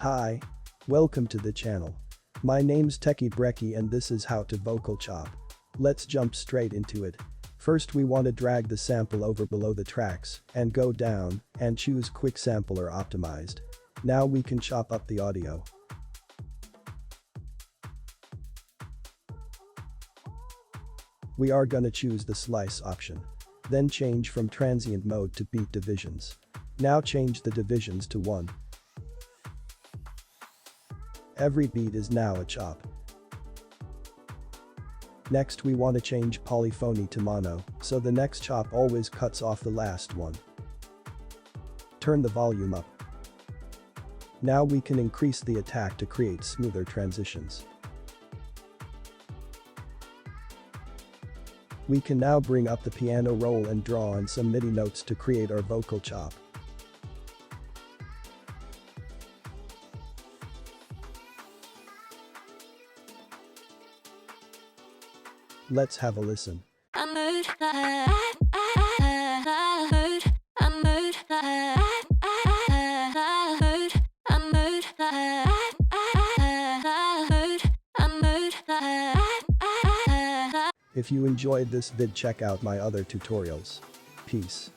Hi. Welcome to the channel. My name's Techie Brekkie and this is how to vocal chop. Let's jump straight into it. First we want to drag the sample over below the tracks and go down and choose Quick Sampler Optimized. Now we can chop up the audio. We are gonna choose the slice option. Then change from transient mode to beat divisions. Now change the divisions to 1. Every beat is now a chop. Next we want to change polyphony to mono, so the next chop always cuts off the last one. Turn the volume up. Now we can increase the attack to create smoother transitions. We can now bring up the piano roll and draw on some MIDI notes to create our vocal chop. Let's have a listen. If you enjoyed this vid, check out my other tutorials. Peace.